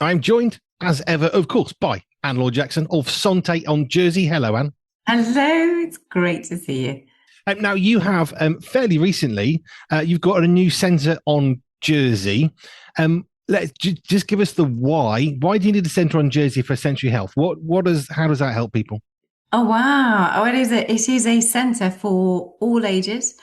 I'm joined, as ever, of course, by Laure Jackson of Santé on Jersey. Hello, Anne. Hello, it's great to see you. Now, you have fairly recently, you've got a new centre on Jersey. Let's just give us the why. Why do you need a centre on Jersey for Sensory Health? How does that help people? Oh wow. Oh, it is a centre for all ages,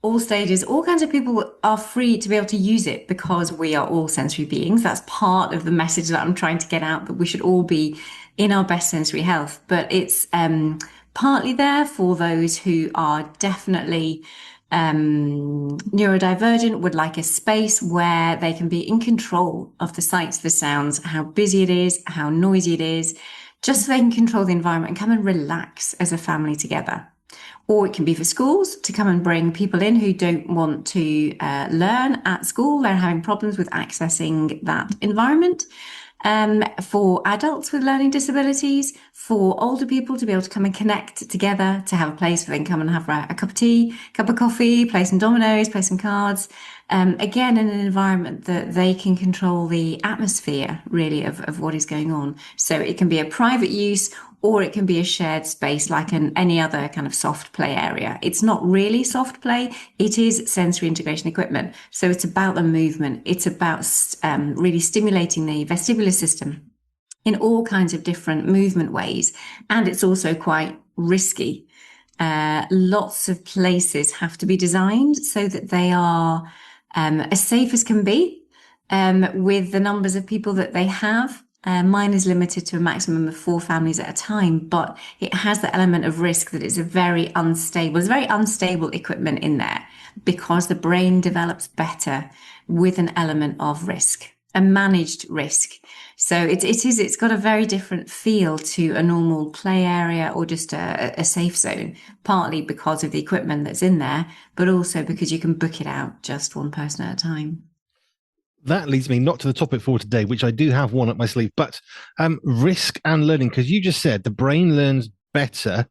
all stages, all kinds of people are free to be able to use it because we are all sensory beings. That's part of the message that I'm trying to get out, that we should all be in our best sensory health. But it's partly there for those who are definitely neurodivergent, would like a space where they can be in control of the sights, the sounds, how busy it is, how noisy it is, just so they can control the environment and come and relax as a family together. Or it can be for schools to come and bring people in who don't want to learn at school. They're having problems with accessing that environment. For adults with learning disabilities, for older people to be able to come and connect together, to have a place where they can come and have a cup of tea, cup of coffee, play some dominoes, play some cards. Again, in an environment that they can control the atmosphere, really, of what is going on. So it can be a private use or it can be a shared space like any other kind of soft play area. It's not really soft play. It is sensory integration equipment. So it's about the movement. It's about really stimulating the vestibular system in all kinds of different movement ways. And it's also quite risky. Lots of places have to be designed so that they are as safe as can be with the numbers of people that they have. Mine is limited to a maximum of 4 families at a time, but it has the element of risk that it's very unstable equipment in there because the brain develops better with an element of risk, a managed risk. So it's got a very different feel to a normal play area or just a safe zone, partly because of the equipment that's in there, but also because you can book it out just one person at a time. That leads me not to the topic for today, which I do have one up my sleeve, but risk and learning, because you just said the brain learns better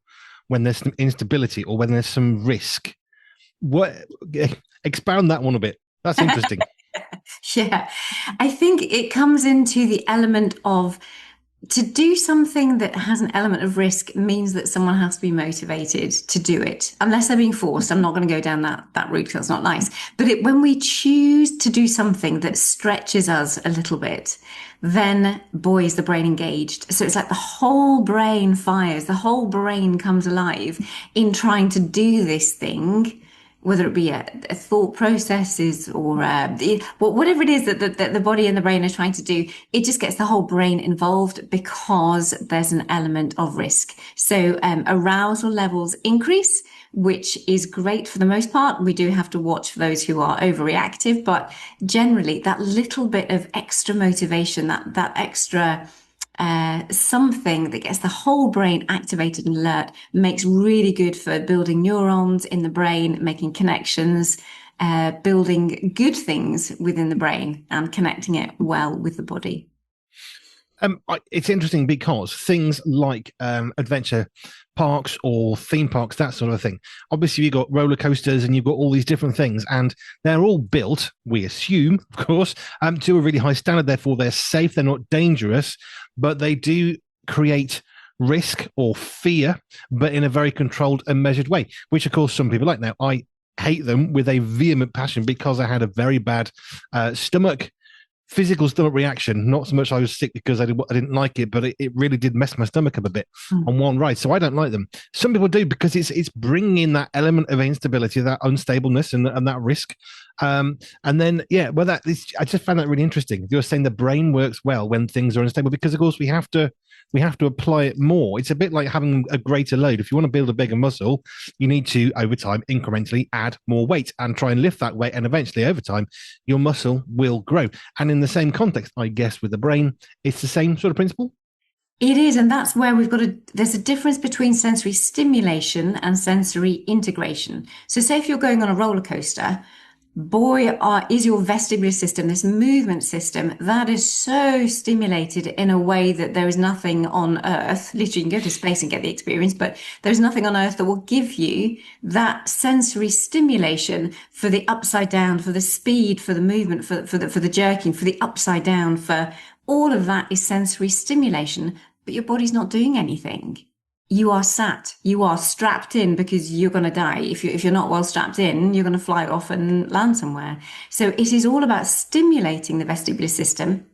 when there's some instability or when there's some risk. What Expound that one a bit. That's interesting. Yeah, I think it comes into the element of to do something that has an element of risk means that someone has to be motivated to do it. Unless they're being forced, I'm not going to go down that route because that's not nice. But when we choose to do something that stretches us a little bit, then boy, is the brain engaged. So it's like the whole brain fires, the whole brain comes alive in trying to do this thing, whether it be a thought processes or whatever it is that the body and the brain are trying to do, it just gets the whole brain involved because there's an element of risk. So arousal levels increase, which is great for the most part. We do have to watch for those who are overreactive, but generally that little bit of extra motivation, that extra something that gets the whole brain activated and alert makes really good for building neurons in the brain, making connections, building good things within the brain and connecting it well with the body. It's interesting because things like adventure parks or theme parks, that sort of thing. Obviously, you've got roller coasters and you've got all these different things, and they're all built, we assume, of course, to a really high standard. Therefore, they're safe, they're not dangerous, but they do create risk or fear, but in a very controlled and measured way, which, of course, some people like. Now, I hate them with a vehement passion because I had a very bad physical stomach reaction. Not so much I was sick because I didn't like it, but it really did mess my stomach up a bit on one ride. So I don't like them. Some people do because it's bringing in that element of instability, that unstableness, and that risk. And then I just found that really interesting. You're saying the brain works well when things are unstable because, of course, we have to apply it more. It's a bit like having a greater load. If you want to build a bigger muscle, you need to, over time, incrementally add more weight and try and lift that weight. And eventually, over time, your muscle will grow. And in the same context, I guess, with the brain, it's the same sort of principle. It is, and that's where there's a difference between sensory stimulation and sensory integration. So say if you're going on a roller coaster, boy, is your vestibular system, this movement system, that is so stimulated in a way that there is nothing on Earth. Literally, you can go to space and get the experience, but there's nothing on Earth that will give you that sensory stimulation for the upside down, for the speed, for the movement, for the jerking, for the upside down, for All of that is sensory stimulation, but your body's not doing anything. You are strapped in because you're going to die. If you're not well strapped in, you're going to fly off and land somewhere. So it is all about stimulating the vestibular system.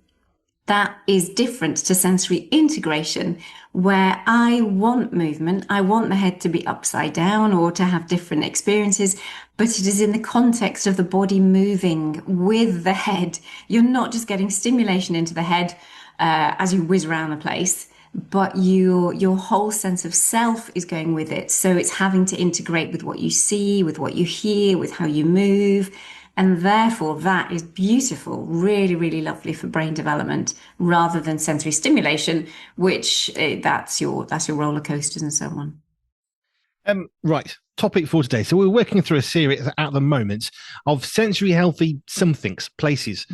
That is different to sensory integration, where I want movement. I want the head to be upside down or to have different experiences, but it is in the context of the body moving with the head. You're not just getting stimulation into the head as you whiz around the place, but your whole sense of self is going with it. So it's having to integrate with what you see, with what you hear, with how you move. And therefore, that is beautiful, really, really lovely for brain development, rather than sensory stimulation, which that's your roller coasters and so on. Right. Topic for today. So we're working through a series at the moment of sensory healthy somethings, places,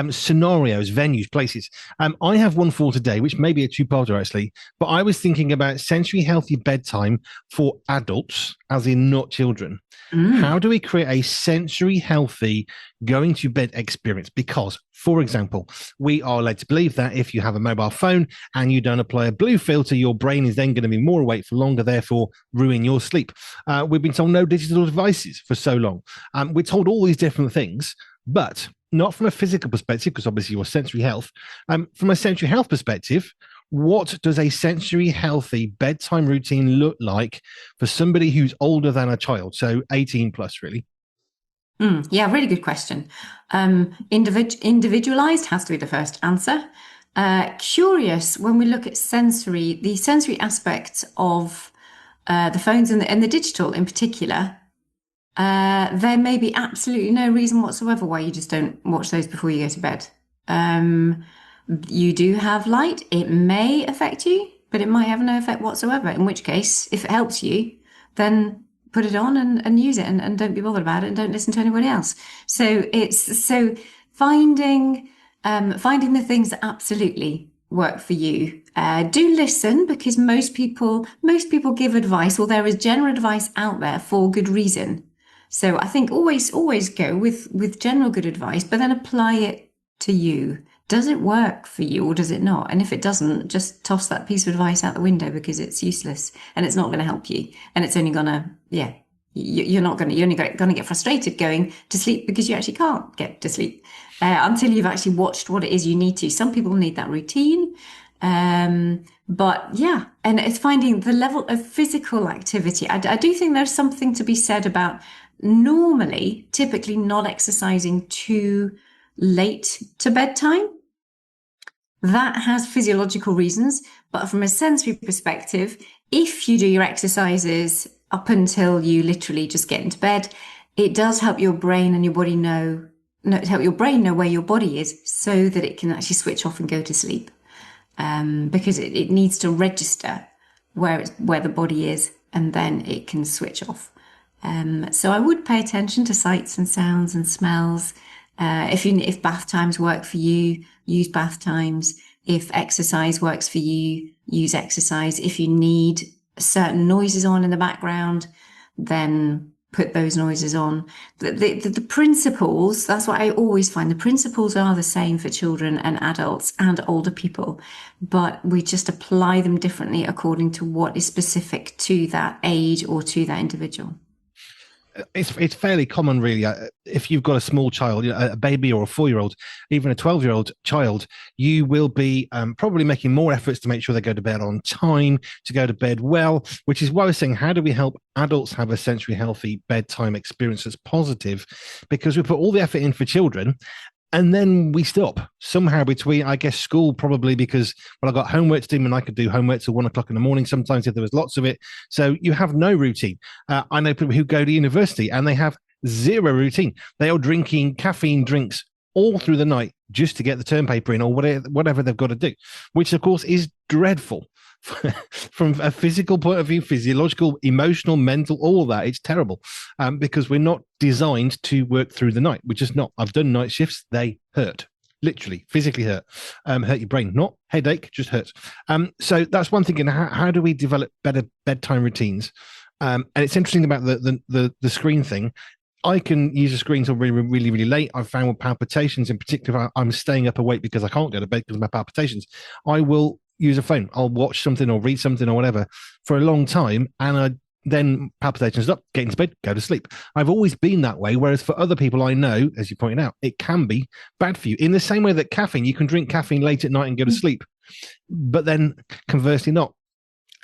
scenarios, venues, places. I have one for today, which may be a two-parter actually, but I was thinking about sensory healthy bedtime for adults, as in not children. How do we create a sensory healthy going to bed experience? Because, for example, we are led to believe that if you have a mobile phone and you don't apply a blue filter, your brain is then going to be more awake for longer, therefore ruin your sleep. We've been told no digital devices for so long. We're told all these different things, but not from a physical perspective, because obviously your sensory health. From a sensory health perspective, what does a sensory healthy bedtime routine look like for somebody who's older than a child? So 18 plus, really. Yeah, really good question. Individualized has to be the first answer. Curious, when we look at the sensory aspects of the phones and the digital in particular, there may be absolutely no reason whatsoever why you just don't watch those before you go to bed. You do have light. It may affect you, but it might have no effect whatsoever. In which case, if it helps you, then put it on and use it and don't be bothered about it and don't listen to anybody else. So it's finding the things that absolutely work for you. Do listen, because most people give advice, or there is general advice out there for good reason. So I think always go with general good advice, but then apply it to you. Does it work for you or does it not? And if it doesn't, just toss that piece of advice out the window, because it's useless and it's not going to help you. And it's only going to, you're only going to get frustrated going to sleep, because you actually can't get to sleep until you've actually watched what it is you need to. Some people need that routine. But yeah, and it's finding the level of physical activity. I do think there's something to be said about typically not exercising too late to bedtime. That has physiological reasons, but from a sensory perspective, if you do your exercises up until you literally just get into bed, it does help your brain and your body know where your body is, so that it can actually switch off and go to sleep. Because it needs to register where the body is, and then it can switch off. So I would pay attention to sights and sounds and smells. If bath times work for you, use bath times. If exercise works for you, use exercise. If you need certain noises on in the background, then put those noises on. The principles, that's what I always find. The principles are the same for children and adults and older people, but we just apply them differently according to what is specific to that age or to that individual. It's fairly common, really. If you've got a small child, a baby or a 4-year-old, even a 12-year-old child, you will be probably making more efforts to make sure they go to bed on time, to go to bed well, which is why I was saying, how do we help adults have a sensory healthy bedtime experience that's positive? Because we put all the effort in for children, and then we stop somehow between, I guess, school, probably because, well, I've got homework to do, and I could do homework till 1 o'clock in the morning sometimes if there was lots of it. So you have no routine. I know people who go to university and they have zero routine. They are drinking caffeine drinks all through the night just to get the term paper in, or whatever they've got to do, which of course is dreadful. From a physical point of view, physiological, emotional, mental, all that, it's terrible, because we're not designed to work through the night. We're just not. I've done night shifts. They hurt, literally, physically hurt your brain, not headache, just hurts. So that's one thing. And how do we develop better bedtime routines? And it's interesting about the screen thing. I can use a screen till really, really, really late. I've found with palpitations in particular, if I'm staying up awake because I can't go to bed because of my palpitations, I will use a phone. I'll watch something or read something or whatever for a long time. And then palpitations up, get into bed, go to sleep. I've always been that way. Whereas for other people I know, as you pointed out, it can be bad for you. In the same way that caffeine, you can drink caffeine late at night and go to sleep, but then conversely not.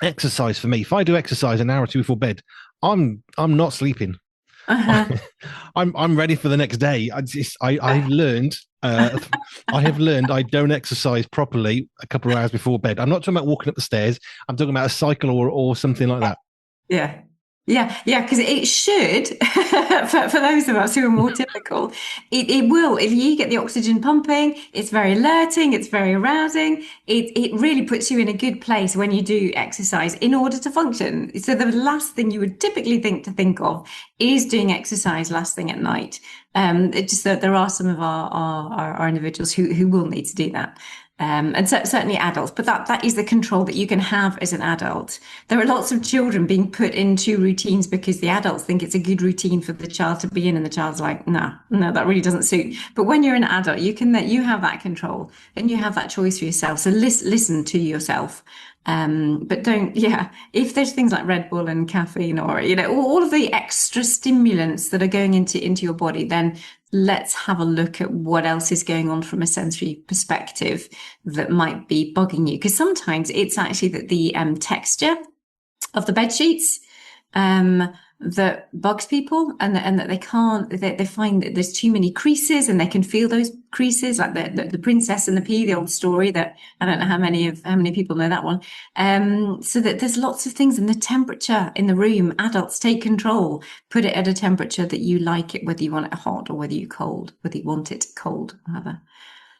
Exercise for me, if I do exercise an hour or two before bed, I'm not sleeping. Uh-huh. I'm ready for the next day. I've learned I have learned I don't exercise properly a couple of hours before bed. I'm not talking about walking up the stairs. I'm talking about a cycle or something like that. Yeah. Yeah, because it should, for those of us who are more typical, it will. If you get the oxygen pumping, it's very alerting, it's very arousing. It really puts you in a good place when you do exercise in order to function. So the last thing you would typically think of is doing exercise last thing at night. It's just that there are some of our individuals who will need to do that. And certainly adults, but that is the control that you can have as an adult. There are lots of children being put into routines because the adults think it's a good routine for the child to be in, and the child's like, no, that really doesn't suit. But when you're an adult, you have that control and you have that choice for yourself. So listen to yourself. But don't, if there's things like Red Bull and caffeine or, all of the extra stimulants that are going into your body, then let's have a look at what else is going on from a sensory perspective that might be bugging you. Because sometimes it's actually that the texture of the bed sheets that bugs people, and that they find that there's too many creases, and they can feel those creases, like the Princess and the Pea, the old story that I don't know how many people know that one. So that there's lots of things, and the temperature in the room, adults take control, put it at a temperature that you like it, whether you want it hot or whether you want it cold, rather.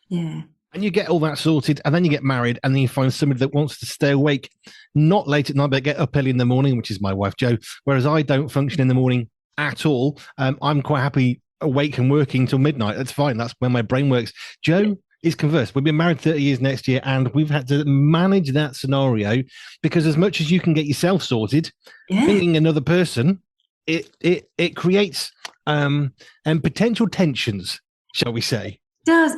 Yeah. And you get all that sorted, and then you get married, and then you find somebody that wants to stay awake, not late at night, but get up early in the morning, which is my wife, Jo. Whereas I don't function in the morning at all. I'm quite happy awake and working till midnight. That's fine. That's when my brain works. Jo is converse. We've been married 30 years next year, and we've had to manage that scenario because as much as you can get yourself sorted, being another person, it creates potential tensions, shall we say.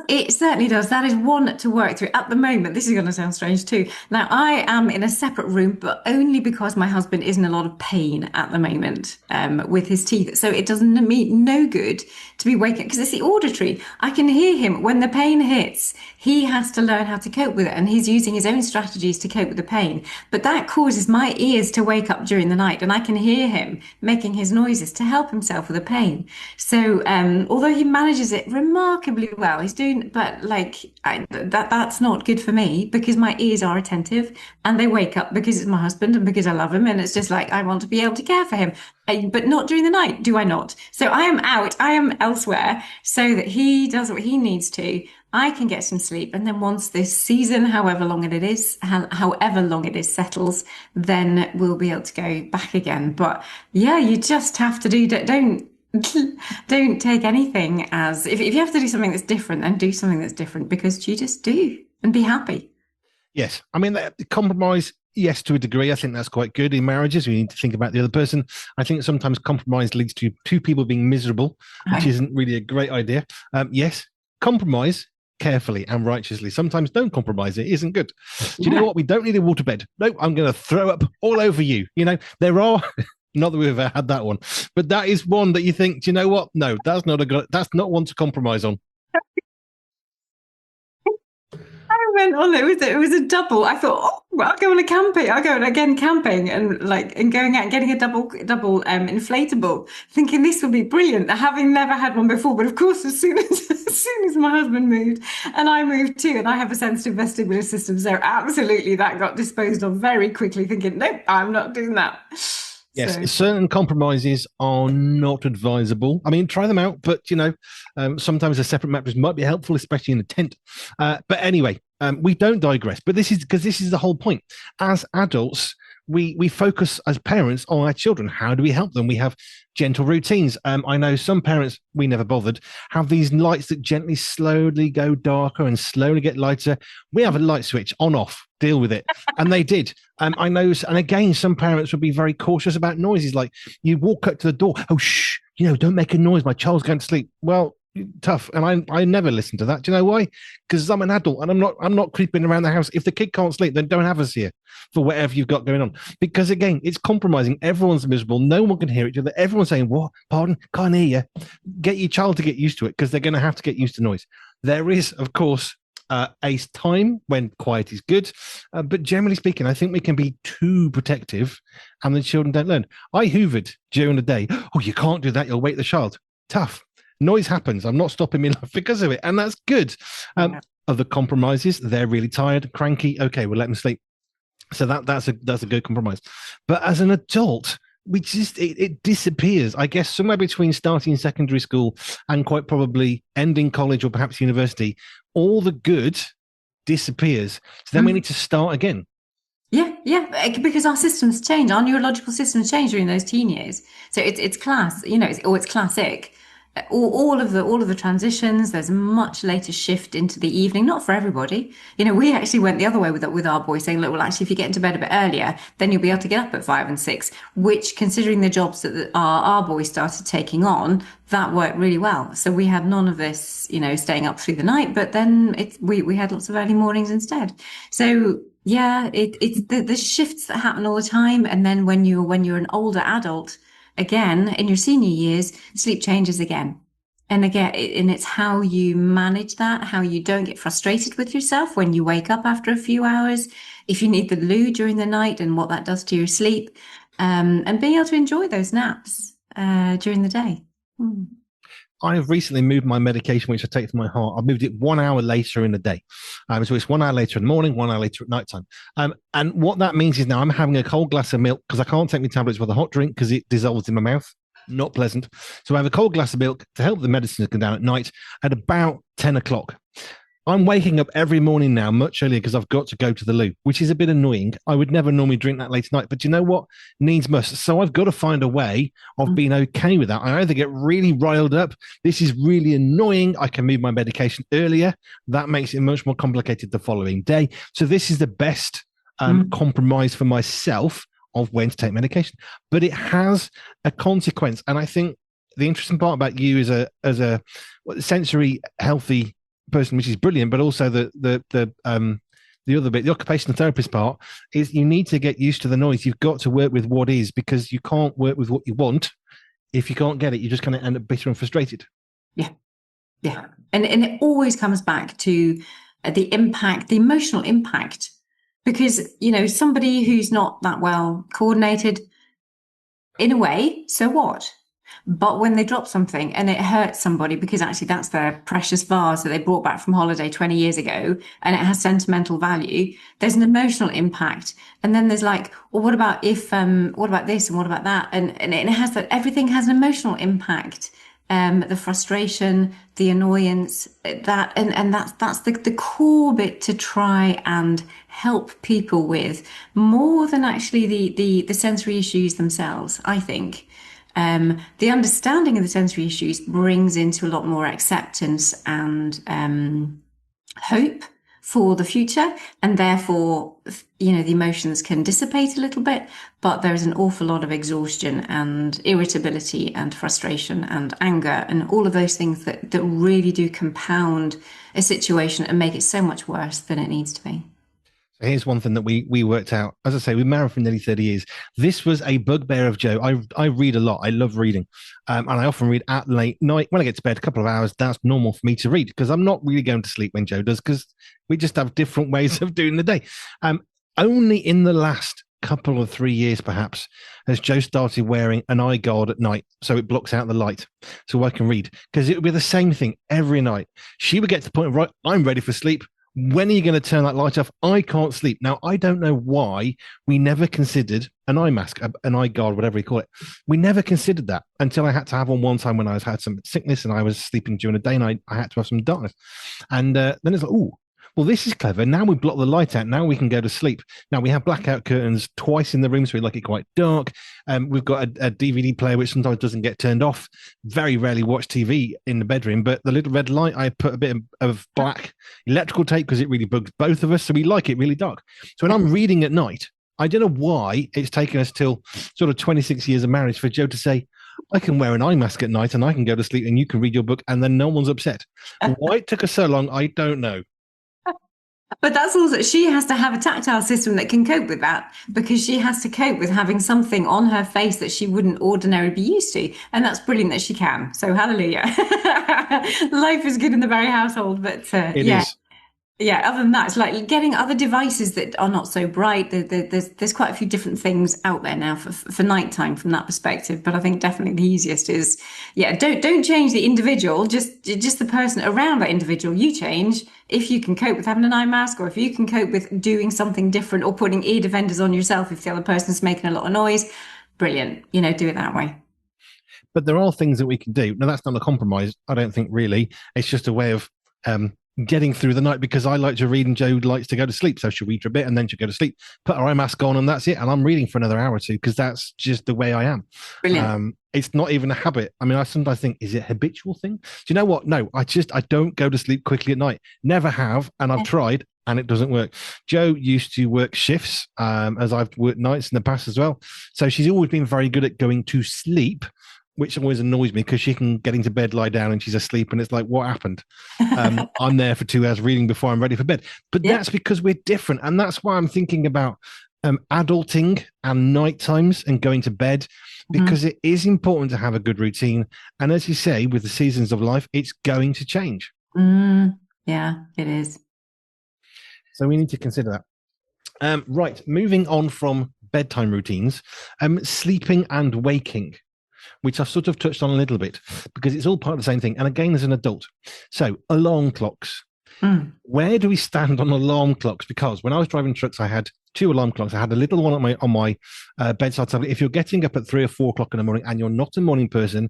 It certainly does. That is one to work through. At the moment, this is going to sound strange too. Now, I am in a separate room, but only because my husband is in a lot of pain at the moment with his teeth. So it doesn't me no good to be waking, because it's the auditory. I can hear him when the pain hits. He has to learn how to cope with it, and he's using his own strategies to cope with the pain. But that causes my ears to wake up during the night, and I can hear him making his noises to help himself with the pain. So although he manages it remarkably well, he's doing, but that's not good for me, because my ears are attentive and they wake up because it's my husband and because I love him, and it's just like I want to be able to care for him, but not during the night, do I not? So I am elsewhere so that he does what he needs to. I can get some sleep, and then once this season, however long it is, settles, then we'll be able to go back again. But yeah, you just have to don't take anything as, if you have to do something that's different, then do something that's different, because you just do, and be happy. Yes. I mean, compromise, yes, to a degree. I think that's quite good in marriages. We need to think about the other person. I think sometimes compromise leads to two people being miserable, which isn't really a great idea. Yes, compromise carefully and righteously. Sometimes don't compromise. It isn't good. Do you know what? We don't need a waterbed. No, I'm going to throw up all over you. There are... Not that we've ever had that one, but that is one that you think, do you know what? No, that's not one to compromise on. I went on. It was a double. I thought, I'll go on a camping. I'll go again camping, and going out and getting a double inflatable, thinking this will be brilliant. Having never had one before, but of course, as soon as my husband moved and I moved too, and I have a sensitive vestibular system, so absolutely that got disposed of very quickly. Thinking, nope, I'm not doing that. Yes, certain compromises are not advisable. I mean, try them out, but sometimes a separate mattress might be helpful, especially in a tent. But anyway, we don't digress. But this is the whole point. As adults, we focus as parents on our children. How do we help them? We have gentle routines. I know some parents, we never bothered, have these lights that gently, slowly go darker and slowly get lighter. We have a light switch on, off, deal with it. And they did. I know, and again, some parents would be very cautious about noises. Like you walk up to the door, oh, shh, don't make a noise. My child's going to sleep. Well, tough. And I never listen to that. Do you know why? Because I'm an adult and I'm not creeping around the house. If the kid can't sleep, then don't have us here for whatever you've got going on. Because again, it's compromising. Everyone's miserable. No one can hear each other. Everyone's saying, what? Pardon? Can't hear you. Get your child to get used to it, because they're going to have to get used to noise. There is, of course, a time when quiet is good. But generally speaking, I think we can be too protective and the children don't learn. I hoovered during the day. Oh, you can't do that. You'll wake the child. Tough. Noise happens. I'm not stopping my life because of it. And that's good. Other compromises, they're really tired, cranky. Okay, we'll let them sleep. So that's a good compromise. But as an adult, it disappears. I guess somewhere between starting secondary school and quite probably ending college or perhaps university, all the good disappears. So then we need to start again. Yeah, because our systems change, our neurological systems change during those teen years. So it's classic. All of the transitions. There's a much later shift into the evening, not for everybody. We actually went the other way with our boys, saying, look, well, actually, if you get into bed a bit earlier, then you'll be able to get up at 5 and 6, which, considering the jobs that our boys started taking on, that worked really well. So we had none of this, staying up through the night, but then we had lots of early mornings instead. So yeah, it's the shifts that happen all the time. And then when you're an older adult, again, in your senior years, sleep changes again. And it's how you manage that, how you don't get frustrated with yourself when you wake up after a few hours, if you need the loo during the night and what that does to your sleep, and being able to enjoy those naps during the day. I've recently moved my medication, which I take for my heart. I've moved it 1 hour later in the day. So it's 1 hour later in the morning, 1 hour later at nighttime. And what that means is now I'm having a cold glass of milk, because I can't take my tablets with a hot drink because it dissolves in my mouth. Not pleasant. So I have a cold glass of milk to help the medicine to go down at night at about 10 o'clock. I'm waking up every morning now much earlier because I've got to go to the loo, which is a bit annoying. I would never normally drink that late at night, but you know what? Needs must. So I've got to find a way of being okay with that. I either get really riled up. This is really annoying. I can move my medication earlier. That makes it much more complicated the following day. So this is the best compromise for myself of when to take medication. But it has a consequence. And I think the interesting part about you as a sensory healthy person, which is brilliant, but also the other bit, the occupational therapist part, is you need to get used to the noise. You've got to work with what is, because you can't work with what you want. If you can't get it, you're just going to end up bitter and frustrated. Yeah. And it always comes back to the impact, the emotional impact, because, somebody who's not that well coordinated, in a way, so what? But when they drop something and it hurts somebody, because actually that's their precious vase that they brought back from holiday 20 years ago, and it has sentimental value, there's an emotional impact. And then there's like, well, what about this and what about that? And it has that, everything has an emotional impact. The frustration, the annoyance, and that's the core bit to try and help people with, more than actually the sensory issues themselves, I think. The understanding of the sensory issues brings into a lot more acceptance and hope for the future, and therefore, the emotions can dissipate a little bit, but there's an awful lot of exhaustion and irritability and frustration and anger and all of those things that really do compound a situation and make it so much worse than it needs to be. Here's one thing that we worked out. As I say, we've been married for nearly 30 years. This was a bugbear of Joe. I read a lot. I love reading. And I often read at late night. When I get to bed, a couple of hours, that's normal for me to read, because I'm not really going to sleep when Joe does, because we just have different ways of doing the day. Only in the last couple of 3 years, perhaps, has Joe started wearing an eye guard at night, so it blocks out the light so I can read. Because it would be the same thing every night. She would get to the point of, right, I'm ready for sleep. When are you going to turn that light off? I can't sleep. Now, I don't know why we never considered an eye mask, an eye guard, whatever you call it. We never considered that until I had to have one time when I had some sickness and I was sleeping during the day, and I had to have some darkness. And then it's like, oh, well, this is clever. Now we block the light out. Now we can go to sleep. Now we have blackout curtains twice in the room, so we like it quite dark. We've got a DVD player, which sometimes doesn't get turned off. Very rarely watch TV in the bedroom, but the little red light, I put a bit of black electrical tape because it really bugs both of us, so we like it really dark. So when I'm reading at night, I don't know why it's taken us till sort of 26 years of marriage for Joe to say, I can wear an eye mask at night and I can go to sleep and you can read your book and then no one's upset. Why it took us so long, I don't know. But that's also, she has to have a tactile system that can cope with that, because she has to cope with having something on her face that she wouldn't ordinarily be used to. And that's brilliant that she can. So hallelujah. Life is good in the very household. But It yeah, is. yeah, other than that, it's like getting other devices that are not so bright. There's quite a few different things out there now for nighttime from that perspective. But I think definitely the easiest is, yeah, don't change the individual, just the person around that individual. You change if you can cope with having an eye mask, or if you can cope with doing something different, or putting ear defenders on yourself if the other person's making a lot of noise. Brilliant, do it that way. But there are things that we can do. Now, that's not a compromise, I don't think, really. It's just a way of getting through the night, because I like to read and Joe likes to go to sleep. So she'll read for a bit and then she'll go to sleep, put her eye mask on, and that's it. And I'm reading for another hour or two because that's just the way I am. Brilliant. It's not even a habit. I mean, I sometimes think, is it a habitual thing? Do you know what? No, I don't go to sleep quickly at night. Never have. And I've tried and it doesn't work. Joe used to work shifts, as I've worked nights in the past as well. So she's always been very good at going to sleep, which always annoys me because she can get into bed, lie down, and she's asleep. And it's like, what happened? I'm there for 2 hours reading before I'm ready for bed. But that's because we're different. And that's why I'm thinking about adulting and night times and going to bed, because it is important to have a good routine. And as you say, with the seasons of life, it's going to change. Yeah, it is. So we need to consider that. Right. Moving on from bedtime routines, sleeping and waking, which I've sort of touched on a little bit because it's all part of the same thing. And again, as an adult. So alarm clocks. Where do we stand on alarm clocks? Because when I was driving trucks, I had 2 alarm clocks. I had a little one on my bedside table. If you're getting up at 3 or 4 o'clock in the morning and you're not a morning person,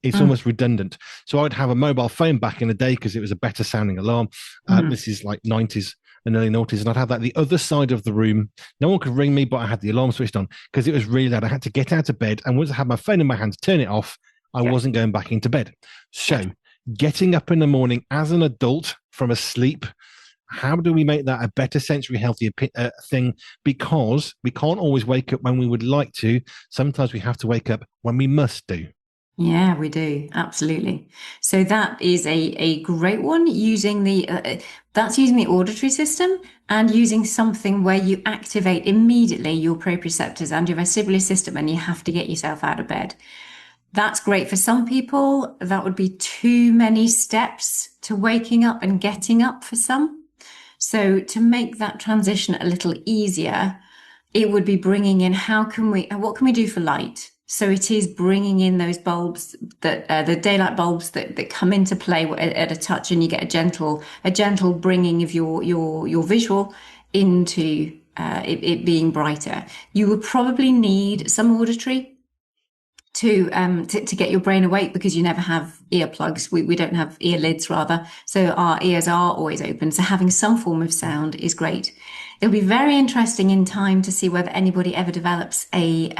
it's almost redundant. So I would have a mobile phone back in the day because it was a better sounding alarm. This is like 90s and early noughties. And I'd have that the other side of the room. No one could ring me, but I had the alarm switched on because it was really loud. I had to get out of bed. And once I had my phone in my hand to turn it off, I wasn't going back into bed. So getting up in the morning as an adult from a sleep, how do we make that a better sensory healthy thing? Because we can't always wake up when we would like to. Sometimes we have to wake up when we must do. Yeah, we do. Absolutely. So that is a great one, using that's using the auditory system and using something where you activate immediately your proprioceptors and your vestibular system, and you have to get yourself out of bed. That's great for some people. That would be too many steps to waking up and getting up for some. So to make that transition a little easier, it would be bringing in what can we do for light? So it is bringing in those bulbs that the daylight bulbs that come into play at a touch, and you get a gentle bringing of your visual into it being brighter. You would probably need some auditory to get your brain awake, because you never have earplugs. We don't have ear lids, rather. So our ears are always open. So having some form of sound is great. It'll be very interesting in time to see whether anybody ever develops a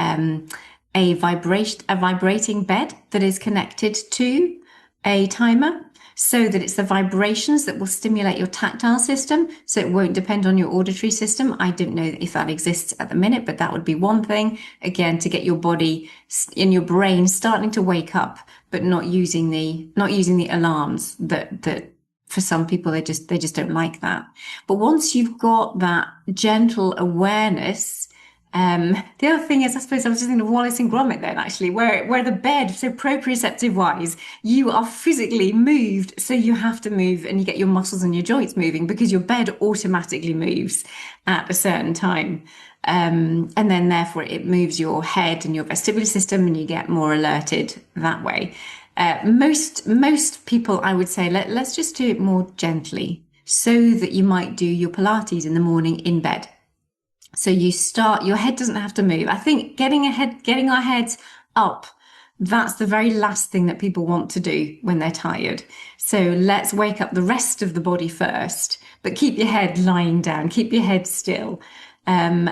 vibrating bed that is connected to a timer, so that it's the vibrations that will stimulate your tactile system, so it won't depend on your auditory system. I don't know if that exists at the minute, but that would be one thing, again, to get your body in your brain starting to wake up, but not using the alarms that for some people they just don't like that. But once you've got that gentle awareness, the other thing is, I suppose I was just thinking of Wallace and Gromit then, actually, where the bed, so proprioceptive wise, you are physically moved, so you have to move and you get your muscles and your joints moving because your bed automatically moves at a certain time. And then therefore it moves your head and your vestibular system, and you get more alerted that way. Most people, I would say, let's just do it more gently, so that you might do your Pilates in the morning in bed. So your head doesn't have to move. I think getting our heads up, that's the very last thing that people want to do when they're tired. So let's wake up the rest of the body first, but keep your head lying down, keep your head still, and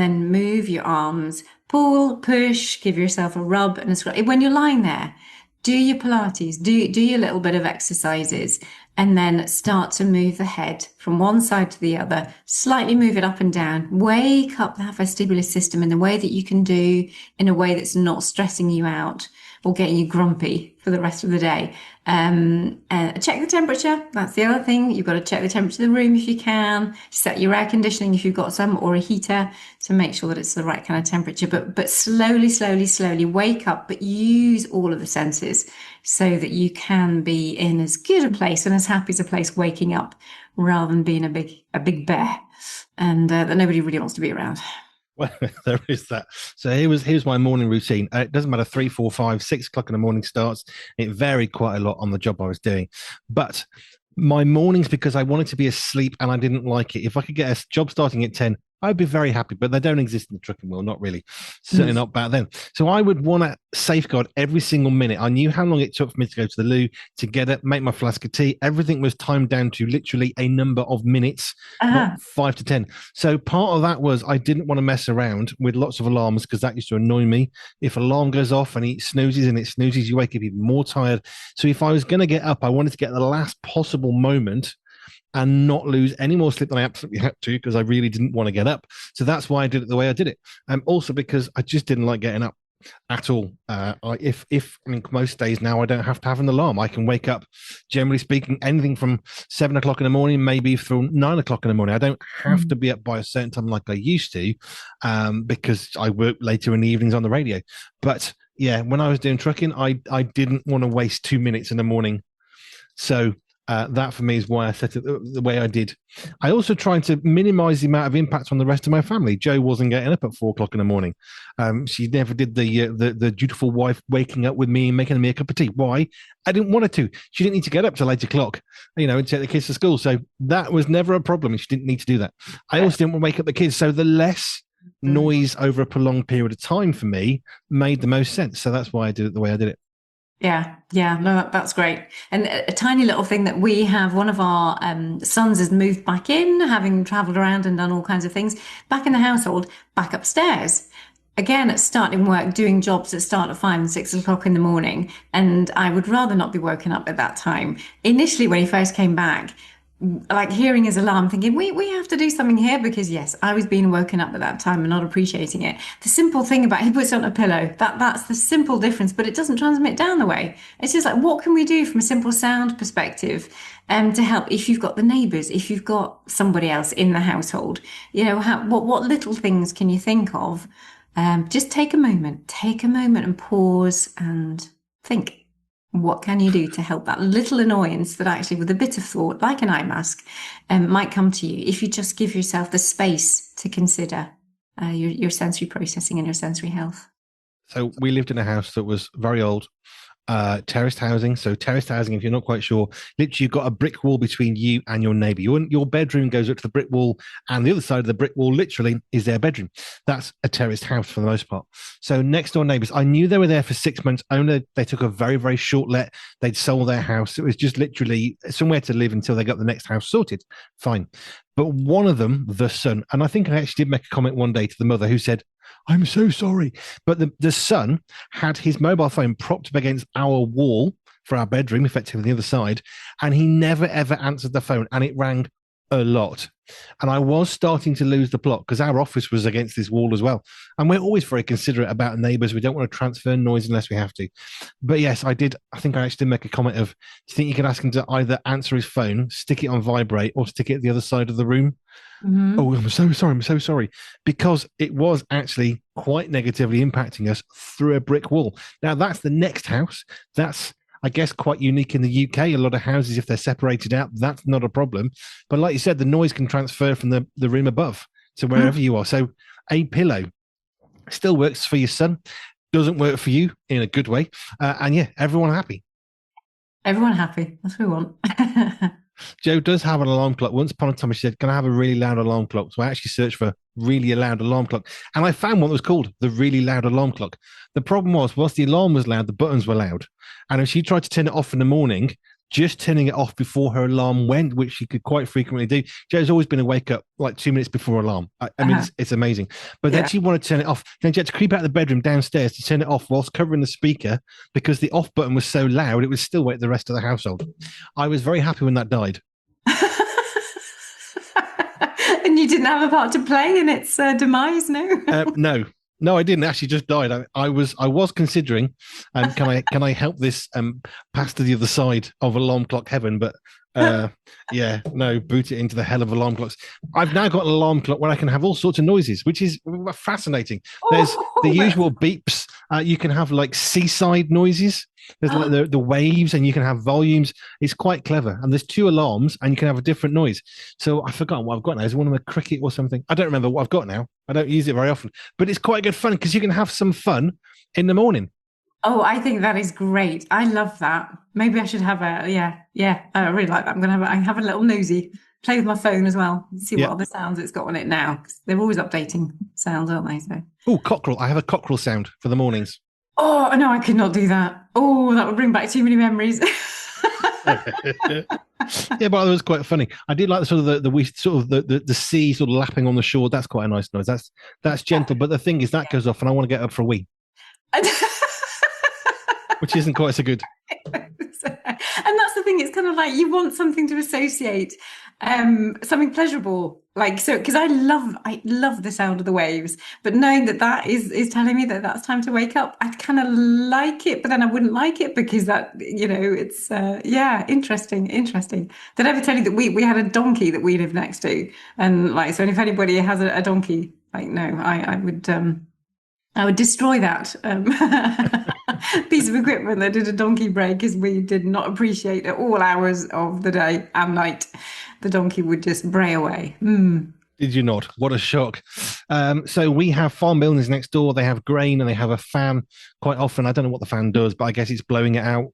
then move your arms, pull, push, give yourself a rub and a scrub. When you're lying there, do your Pilates, do your little bit of exercises, and then start to move the head from one side to the other, slightly move it up and down, wake up that vestibular system in the way that you can do, in a way that's not stressing you out. or getting you grumpy for the rest of the day. Check the temperature. That's the other thing. You've got to check the temperature of the room if you can. Set your air conditioning if you've got some, or a heater, to make sure that it's the right kind of temperature. But slowly wake up, but use all of the senses so that you can be in as good a place and as happy as a place waking up, rather than being a big bear and that nobody really wants to be around. Well, there is that. So here's my morning routine. It doesn't matter 3, 4, 5, 6 o'clock in the morning starts. It varied quite a lot on the job I was doing, but my mornings, because I wanted to be asleep and I didn't like it. If I could get a job starting at 10, I'd be very happy, but they don't exist in the trucking world, not really. Certainly not back then. So I would want to safeguard every single minute. I knew how long it took for me to go to the loo, to get it, make my flask of tea. Everything was timed down to literally a number of minutes, not 5 to 10. So part of that was I didn't want to mess around with lots of alarms, because that used to annoy me. If alarm goes off and it snoozes, you wake up even more tired. So if I was going to get up, I wanted to get the last possible moment and not lose any more sleep than I absolutely had to, because I really didn't want to get up. So that's why I did it the way I did it. Also because I just didn't like getting up at all. Most days now I don't have to have an alarm. I can wake up, generally speaking, anything from 7 o'clock in the morning, maybe through 9 o'clock in the morning. I don't have to be up by a certain time like I used to, because I work later in the evenings on the radio. But yeah, when I was doing trucking, I didn't want to waste 2 minutes in the morning. So that for me is why I set it the way I did. I also tried to minimize the amount of impact on the rest of my family. Jo wasn't getting up at 4 o'clock in the morning. She never did the dutiful wife waking up with me and making me a cup of tea. Why? I didn't want her to. She didn't need to get up till 8 o'clock, and take the kids to school. So that was never a problem. She didn't need to do that. I also didn't want to wake up the kids. So the less noise over a prolonged period of time for me made the most sense. So that's why I did it the way I did it. Yeah, no, that's great. And a tiny little thing that we have, one of our sons has moved back in, having traveled around and done all kinds of things, back in the household, back upstairs. Again, at starting work, doing jobs that start at 5 and 6 o'clock in the morning. And I would rather not be woken up at that time. Initially, when he first came back, like hearing his alarm, thinking we have to do something here, because yes, I was being woken up at that time and not appreciating it. The simple thing about he puts it on a pillow, that's the simple difference, but it doesn't transmit down the way. It's just like, what can we do from a simple sound perspective to help? If you've got the neighbours, if you've got somebody else in the household, what little things can you think of? Just take a moment and pause and think. What can you do to help that little annoyance that actually, with a bit of thought, like an eye mask, might come to you, if you just give yourself the space to consider your sensory processing and your sensory health? So we lived in a house that was very old, terraced housing. So terraced housing, if you're not quite sure, literally you've got a brick wall between you and your neighbour. Your bedroom goes up to the brick wall, and the other side of the brick wall literally is their bedroom. That's a terraced house for the most part. So next door neighbours, I knew they were there for 6 months. Only they took a very, very short let. They'd sold their house. It was just literally somewhere to live until they got the next house sorted. Fine. But one of them, the son, and I think I actually did make a comment one day to the mother, who said, "I'm so sorry." But the son had his mobile phone propped up against our wall for our bedroom, effectively the other side, and he never, ever answered the phone, and it rang a lot. And I was starting to lose the plot, because our office was against this wall as well. And we're always very considerate about neighbours. We don't want to transfer noise unless we have to. But yes, I think I actually did make a comment of, do you think you could ask him to either answer his phone, stick it on vibrate, or stick it at the other side of the room? Mm-hmm. Oh, I'm so sorry. Because it was actually quite negatively impacting us through a brick wall. Now, that's the next house. That's, I guess, quite unique in the UK. A lot of houses, if they're separated out, that's not a problem. But like you said, the noise can transfer from the room above to wherever you are. So a pillow still works for your son, doesn't work for you in a good way. And yeah, everyone happy. Everyone happy. That's what we want. Jo does have an alarm clock. Once upon a time, she said, "Can I have a really loud alarm clock?" So I actually searched for really loud alarm clock, and I found one that was called the really loud alarm clock. The problem was, whilst the alarm was loud, the buttons were loud. And if she tried to turn it off in the morning, just turning it off before her alarm went, which she could quite frequently do. Jo's always been a wake up like 2 minutes before alarm. I mean, it's amazing. But then she wanted to turn it off. Then she had to creep out of the bedroom downstairs to turn it off whilst covering the speaker, because the off button was so loud, it would still wake the rest of the household. I was very happy when that died. And you didn't have a part to play in its demise, no? No. No, I didn't actually. Just died. I was considering, can I help this pass to the other side of alarm clock heaven? But yeah, no, boot it into the hell of alarm clocks. I've now got an alarm clock where I can have all sorts of noises, which is fascinating. There's the Oh, usual beeps. You can have like seaside noises. There's like the waves, and you can have volumes. It's quite clever. And there's two alarms, and you can have a different noise. So I've forgotten what I've got now. Is one of them a cricket or something? I don't remember what I've got now. I don't use it very often, but it's quite good fun because you can have some fun in the morning. oh, I think that is great. I love that. Maybe I should have yeah. I really like that. I can have a little nosy, play with my phone as well, see Yeah. what other sounds it's got on it now. 'Cause they're always updating sounds, aren't they? So. Oh, cockerel. I have a cockerel sound for the mornings. Oh no, I could not do that. Oh, that would bring back too many memories. Yeah, but it was quite funny. I did like the sort of the we sort of the sea sort of lapping on the shore. That's quite a nice noise. That's gentle. But the thing is, that goes off, and I want to get up for a wee, which isn't quite so good. And that's the thing, it's kind of like you want something to associate something pleasurable, like, so because I love the sound of the waves, but knowing that is telling me that that's time to wake up, I kind of like it, but then I wouldn't like it because that, it's yeah, interesting. Did I ever tell you that we had a donkey that we lived next to, and like, so if anybody has a donkey, like, no, I would destroy that piece of equipment that did a donkey break, because we did not appreciate at all hours of the day and night. The donkey would just bray away. Did you not? What a shock. So we have farm buildings next door. They have grain and they have a fan quite often. I don't know what the fan does, but I guess it's blowing it out.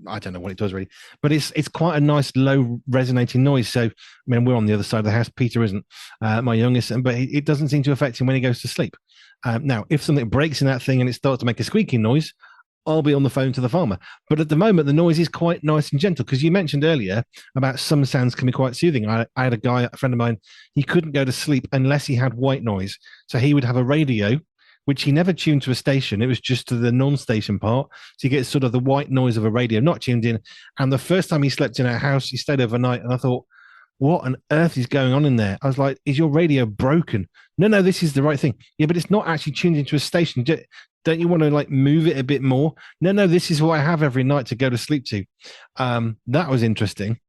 I don't know what it does really, but it's quite a nice low resonating noise. So, I mean, we're on the other side of the house. Peter isn't, my youngest, but it doesn't seem to affect him when he goes to sleep. Now, if something breaks in that thing and it starts to make a squeaking noise, I'll be on the phone to the farmer. But at the moment, the noise is quite nice and gentle, because you mentioned earlier about some sounds can be quite soothing. I had a friend of mine, he couldn't go to sleep unless he had white noise. So he would have a radio, which he never tuned to a station. It was just to the non-station part. So you get sort of the white noise of a radio, not tuned in. And the first time he slept in our house, he stayed overnight. And I thought, what on earth is going on in there? I was like, is your radio broken? No, this is the right thing. Yeah, but it's not actually tuned into a station. Don't you want to like move it a bit more? No, this is what I have every night to go to sleep to. That was interesting.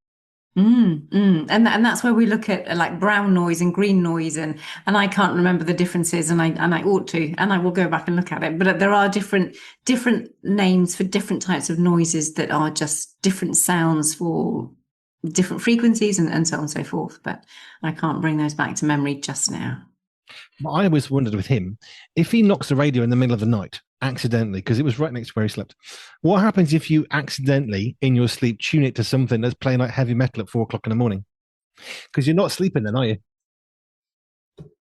And that's where we look at like brown noise and green noise, and I can't remember the differences, and I ought to, and I will go back and look at it. But there are different names for different types of noises that are just different sounds for different frequencies, and so on and so forth. But I can't bring those back to memory just now. I always wondered with him, if he knocks the radio in the middle of the night accidentally, because it was right next to where he slept, what happens if you accidentally in your sleep tune it to something that's playing like heavy metal at 4 o'clock in the morning? Because you're not sleeping then, are you?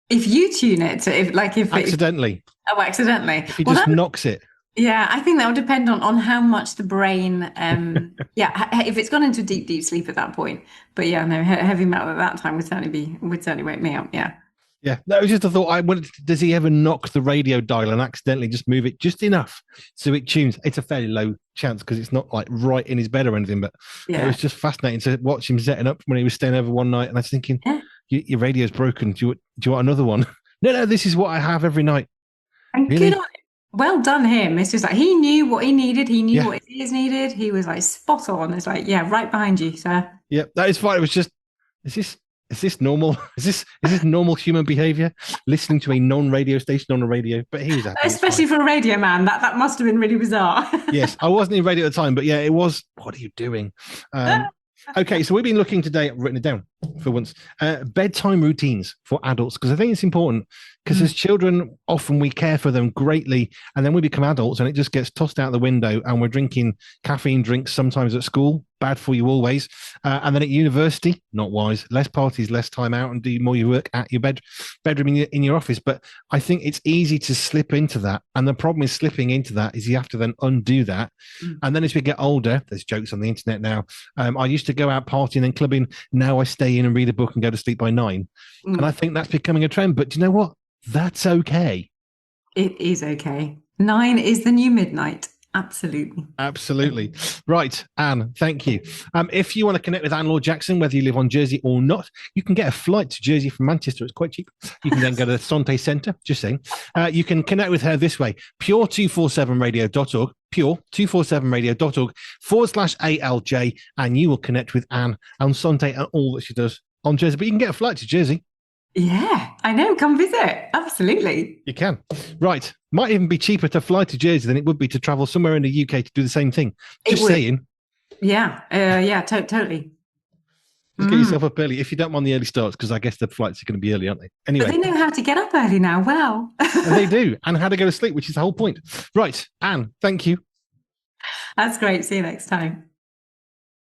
If you tune it, if accidentally. Accidentally. If he just knocks it. Yeah, I think that would depend on how much the brain, if it's gone into deep sleep at that point. But yeah, no, heavy metal at that time would certainly wake me up. Yeah. Yeah, that was just a thought. Does he ever knock the radio dial and accidentally just move it just enough so it tunes? It's a fairly low chance because it's not like right in his bed or anything, but it was just fascinating to watch him setting up when he was staying over one night. And I was thinking, your radio's broken. Do you want another one? No, this is what I have every night. And really? Good on him. Well done him. It's just like he knew what he needed. He knew what his ears needed. He was like spot on. It's like, yeah, right behind you, sir. Yeah, that is fine. It was just, is this normal? Is this normal human behavior? Listening to a non-radio station on a radio, but he was happy. Especially for a radio man, that must have been really bizarre. Yes, I wasn't in radio at the time, but yeah, it was. What are you doing? Okay, so we've been looking today. I've written it down for once. Bedtime routines for adults, because I think it's important. Because as children, often we care for them greatly, and then we become adults, and it just gets tossed out the window, and we're drinking caffeine drinks sometimes at school, bad for you always, and then at university, not wise. Less parties, less time out, and do more you work at your bedroom in your office. But I think it's easy to slip into that, and the problem is slipping into that is you have to then undo that, and then as we get older, there's jokes on the internet now. I used to go out partying and clubbing. Now I stay in and read a book and go to sleep by 9, and I think that's becoming a trend. But do you know what? That's okay. It is okay. 9 is the new midnight. Absolutely. Absolutely. Right, Anne, thank you. If you want to connect with Anne Laure Jackson, whether you live on Jersey or not, you can get a flight to Jersey from Manchester. It's quite cheap. You can then go to the Santé Centre, just saying. You can connect with her this way, pure247radio.org, pure247radio.org/ALJ, and you will connect with Anne on Santé and all that she does on Jersey. But you can get a flight to Jersey. Yeah, I know. Come visit. Absolutely. You can. Right. Might even be cheaper to fly to Jersey than it would be to travel somewhere in the UK to do the same thing. Just saying. Yeah. Yeah, totally. Just get yourself up early if you don't mind the early starts, because I guess the flights are going to be early, aren't they? Anyway. But they know how to get up early now. Well. They do. And how to go to sleep, which is the whole point. Right. Anne, thank you. That's great. See you next time.